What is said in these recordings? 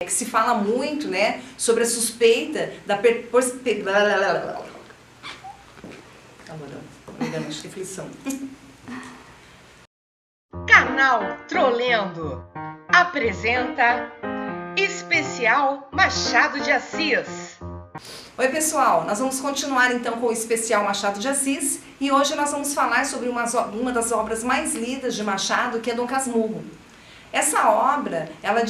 que se fala muito, né, sobre a suspeita da reflexão. Canal Trolendo apresenta Especial Machado de Assis. Oi pessoal, nós vamos continuar então com o Especial Machado de Assis e hoje nós vamos falar sobre uma das obras mais lidas de Machado, que é Dom Casmurro. Essa obra, ela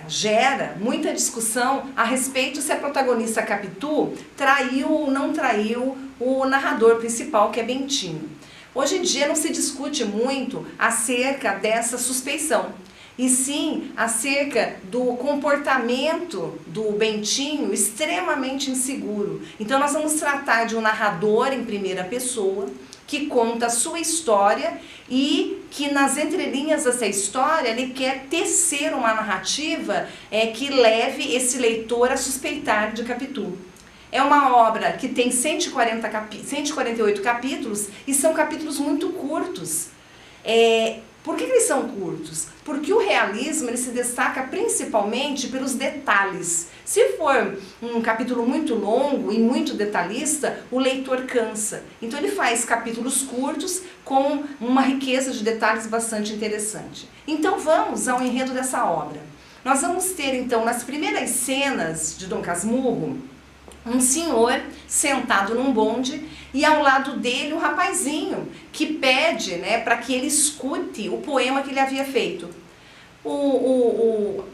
gera muita discussão a respeito se a protagonista Capitu traiu ou não traiu o narrador principal, que é Bentinho. Hoje em dia não se discute muito acerca dessa suspeição, e sim acerca do comportamento do Bentinho extremamente inseguro. Então nós vamos tratar de um narrador em primeira pessoa, que conta a sua história e que nas entrelinhas dessa história ele quer tecer uma narrativa que leve esse leitor a suspeitar de Capitu. É uma obra que tem 148 capítulos e são capítulos muito curtos. Por que eles são curtos? Porque o realismo ele se destaca principalmente pelos detalhes. Se for um capítulo muito longo e muito detalhista, o leitor cansa. Então ele faz capítulos curtos com uma riqueza de detalhes bastante interessante. Então vamos ao enredo dessa obra. Nós vamos ter então nas primeiras cenas de Dom Casmurro, um senhor sentado num bonde e ao lado dele um rapazinho que pede, né, para que ele escute o poema que ele havia feito.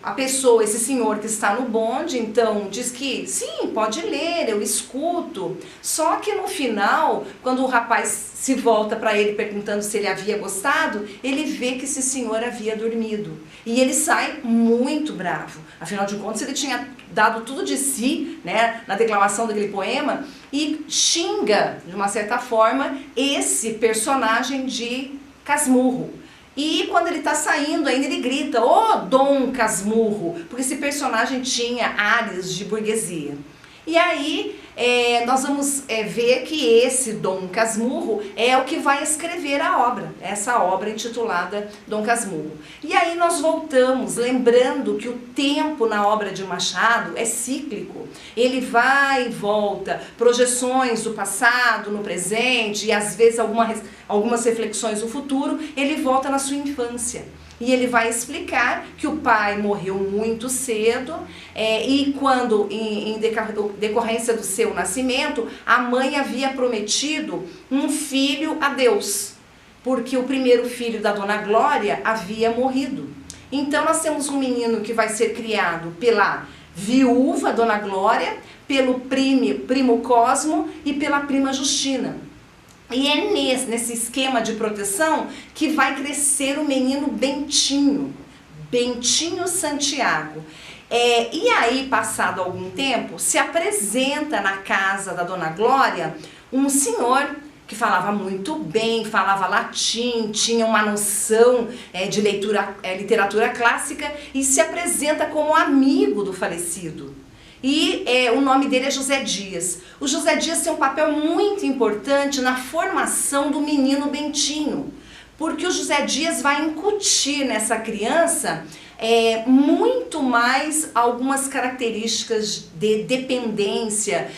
A pessoa, esse senhor que está no bonde, então diz que sim, pode ler, eu escuto. Só que no final, quando o rapaz se volta para ele perguntando se ele havia gostado, ele vê que esse senhor havia dormido. E ele sai muito bravo. Afinal de contas, ele tinha dado tudo de si, né, na declamação daquele poema e xinga, de uma certa forma, esse personagem de Casmurro. E quando ele está saindo ainda ele grita, ô Dom Casmurro, porque esse personagem tinha áreas de burguesia. E aí nós vamos ver que esse Dom Casmurro é o que vai escrever a obra, essa obra intitulada Dom Casmurro. E aí nós voltamos, lembrando que o tempo na obra de Machado é cíclico. Ele vai e volta, projeções do passado, no presente e às vezes algumas reflexões do futuro, ele volta na sua infância. E ele vai explicar que o pai morreu muito cedo e quando, em decorrência do seu nascimento, a mãe havia prometido um filho a Deus, porque o primeiro filho da Dona Glória havia morrido. Então nós temos um menino que vai ser criado pela viúva Dona Glória, pelo primo Cosmo e pela prima Justina. E é nesse esquema de proteção que vai crescer o menino Bentinho Santiago. E aí, passado algum tempo, se apresenta na casa da Dona Glória um senhor que falava muito bem, falava latim, tinha uma noção de literatura clássica e se apresenta como amigo do falecido. E o nome dele é José Dias. O José Dias tem um papel muito importante na formação do menino Bentinho, porque o José Dias vai incutir nessa criança muito mais algumas características de dependência,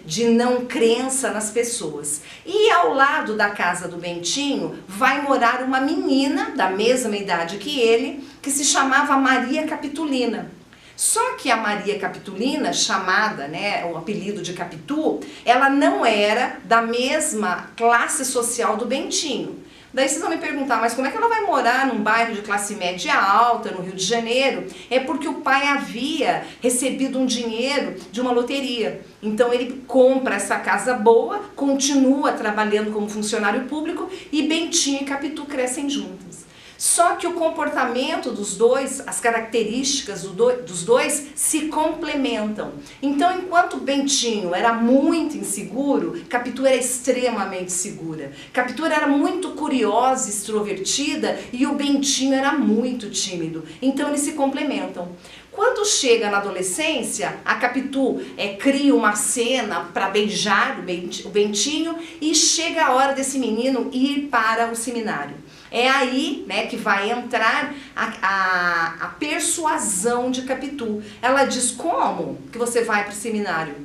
de não crença nas pessoas. E ao lado da casa do Bentinho vai morar uma menina da mesma idade que ele, que se chamava Maria Capitulina. Só que a Maria Capitulina, chamada, né, o apelido de Capitu, ela não era da mesma classe social do Bentinho. Daí vocês vão me perguntar, mas como é que ela vai morar num bairro de classe média alta, no Rio de Janeiro? É porque o pai havia recebido um dinheiro de uma loteria. Então ele compra essa casa boa, continua trabalhando como funcionário público e Bentinho e Capitu crescem juntas. Só que o comportamento dos dois, as características dos dois se complementam. Então, enquanto Bentinho era muito inseguro, Capitu era extremamente segura. Capitu era muito curiosa, extrovertida e o Bentinho era muito tímido. Então, eles se complementam. Quando chega na adolescência, a Capitu cria uma cena para beijar o Bentinho e chega a hora desse menino ir para o seminário. É aí, né, que vai entrar a persuasão de Capitu. Ela diz: como que você vai para o seminário?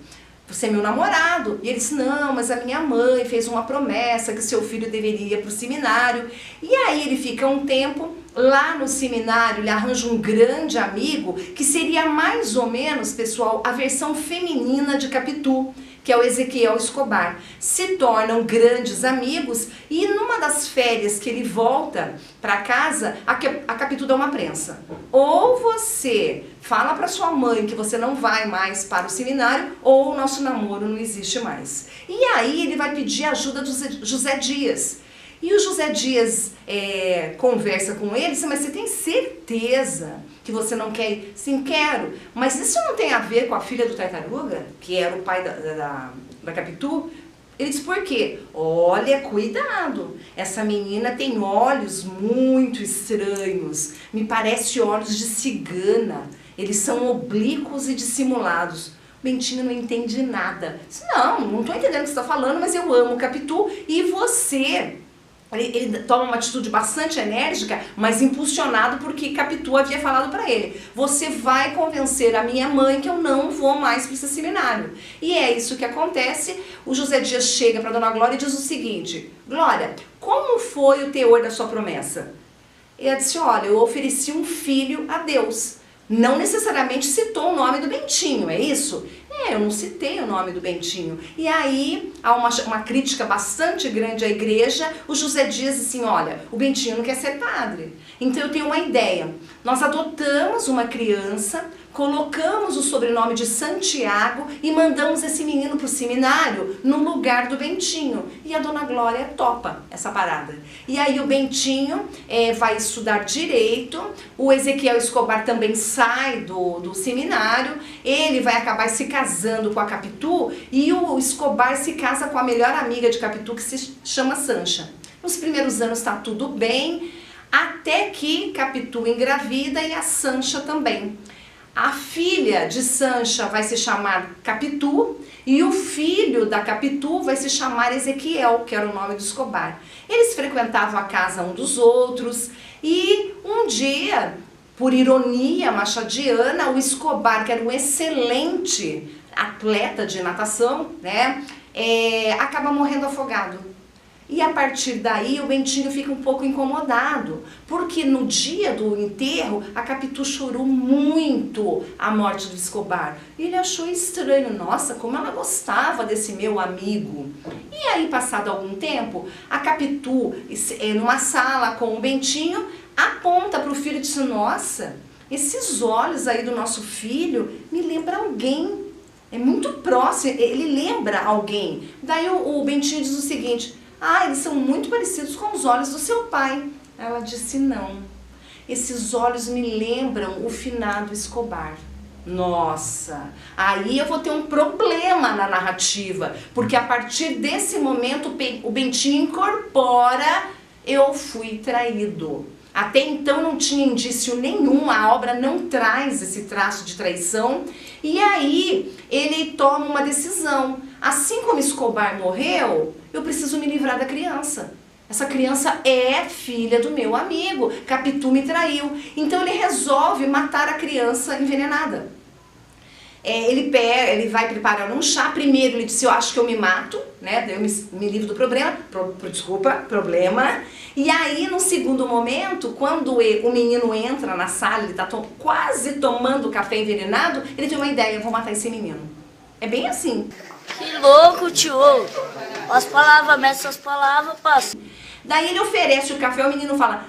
Você é meu namorado. E ele disse: não, mas a minha mãe fez uma promessa que seu filho deveria ir para o seminário. E aí ele fica um tempo lá no seminário, ele arranja um grande amigo, que seria mais ou menos, pessoal, a versão feminina de Capitu, que é o Ezequiel Escobar. Se tornam grandes amigos e numa das férias que ele volta para casa, a Capitu dá uma prensa. Ou você fala para sua mãe que você não vai mais para o seminário, ou o nosso namoro não existe mais. E aí ele vai pedir ajuda do José Dias. E o José Dias conversa com ele, mas você tem certeza que você não quer ir? Sim, quero. Mas isso não tem a ver com a filha do Tartaruga, que era o pai da Capitu? Ele diz: por quê? Olha, cuidado, essa menina tem olhos muito estranhos, me parece olhos de cigana, eles são oblíquos e dissimulados. Bentinho não entende nada. Diz: não estou entendendo o que você está falando, mas eu amo Capitu e você... Ele toma uma atitude bastante enérgica, mas impulsionado porque Capitu havia falado para ele: você vai convencer a minha mãe que eu não vou mais para esse seminário. E é isso que acontece. O José Dias chega para Dona Glória e diz o seguinte: Glória, como foi o teor da sua promessa? E ela disse: olha, eu ofereci um filho a Deus. Não necessariamente citou o nome do Bentinho, é isso? Eu não citei o nome do Bentinho. E aí há uma crítica bastante grande à igreja. O José diz assim: olha, o Bentinho não quer ser padre. Então eu tenho uma ideia. Nós adotamos uma criança, colocamos o sobrenome de Santiago e mandamos esse menino para o seminário no lugar do Bentinho. E a Dona Glória topa essa parada. E aí o Bentinho vai estudar direito, o Ezequiel Escobar também sai do seminário, ele vai acabar se casando com a Capitu e o Escobar se casa com a melhor amiga de Capitu, que se chama Sancha. Nos primeiros anos está tudo bem, até que Capitu engravida e a Sancha também. A filha de Sancha vai se chamar Capitu e o filho da Capitu vai se chamar Ezequiel, que era o nome do Escobar. Eles frequentavam a casa um dos outros e um dia, por ironia machadiana, o Escobar, que era um excelente atleta de natação, né, acaba morrendo afogado. E a partir daí o Bentinho fica um pouco incomodado, porque no dia do enterro a Capitu chorou muito a morte do Escobar. E ele achou estranho: nossa, como ela gostava desse meu amigo. E aí, passado algum tempo, a Capitu, numa sala com o Bentinho, aponta para o filho e diz: nossa, esses olhos aí do nosso filho me lembram alguém. É muito próximo, ele lembra alguém. Daí o Bentinho diz o seguinte: eles são muito parecidos com os olhos do seu pai. Ela disse: não, esses olhos me lembram o finado Escobar. Nossa, aí eu vou ter um problema na narrativa, porque a partir desse momento o Bentinho incorpora: eu fui traído. Até então não tinha indício nenhum, a obra não traz esse traço de traição. E aí ele toma uma decisão: assim como Escobar morreu, eu preciso me livrar da criança. Essa criança é filha do meu amigo, Capitu me traiu. Então ele resolve matar a criança envenenada. Ele vai preparar um chá. Primeiro ele disse: eu acho que eu me mato, né? Daí eu me livro do problema. Problema. E aí, no segundo momento, quando o menino entra na sala, ele está quase tomando café envenenado, ele tem uma ideia: eu vou matar esse menino. É bem assim. Que louco, tio! As palavras, mestre, as palavras, passa. Daí ele oferece o café, o menino fala: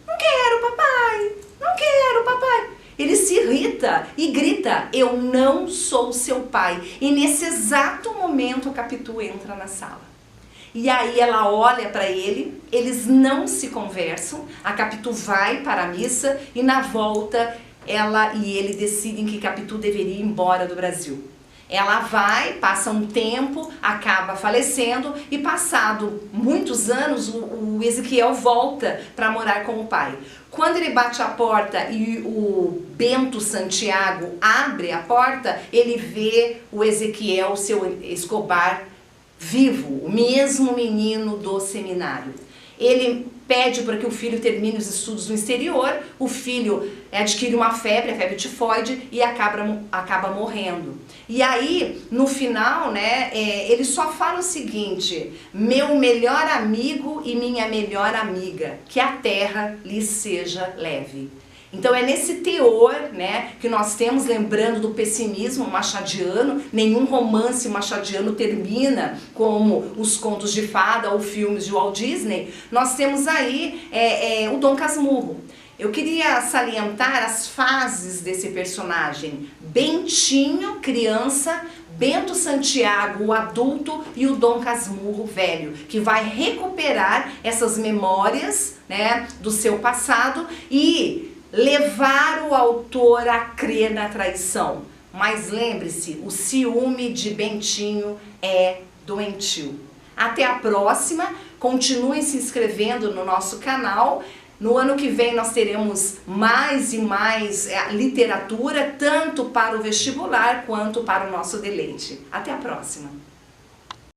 não quero, papai, não quero, papai. Ele se irrita e grita: eu não sou seu pai. E nesse exato momento a Capitu entra na sala. E aí ela olha para ele, eles não se conversam, a Capitu vai para a missa e na volta ela e ele decidem que Capitu deveria ir embora do Brasil. Ela vai, passa um tempo, acaba falecendo e passado muitos anos o Ezequiel volta para morar com o pai. Quando ele bate a porta e o Bento Santiago abre a porta, ele vê o Ezequiel, seu Escobar, vivo, o mesmo menino do seminário. Ele pede para que o filho termine os estudos no exterior, o filho adquire uma febre, a febre tifoide, e acaba morrendo. E aí, no final, né, ele só fala o seguinte: meu melhor amigo e minha melhor amiga, que a terra lhes seja leve. Então é nesse teor, né, que nós temos, lembrando do pessimismo machadiano. Nenhum romance machadiano termina como os contos de fada ou filmes de Walt Disney. Nós temos aí o Dom Casmurro. Eu queria salientar as fases desse personagem: Bentinho, criança, Bento Santiago, o adulto, e o Dom Casmurro, velho, que vai recuperar essas memórias, né, do seu passado e levar o autor a crer na traição. Mas lembre-se, o ciúme de Bentinho é doentio. Até a próxima, continuem se inscrevendo no nosso canal. No ano que vem nós teremos mais e mais literatura, tanto para o vestibular quanto para o nosso deleite. Até a próxima!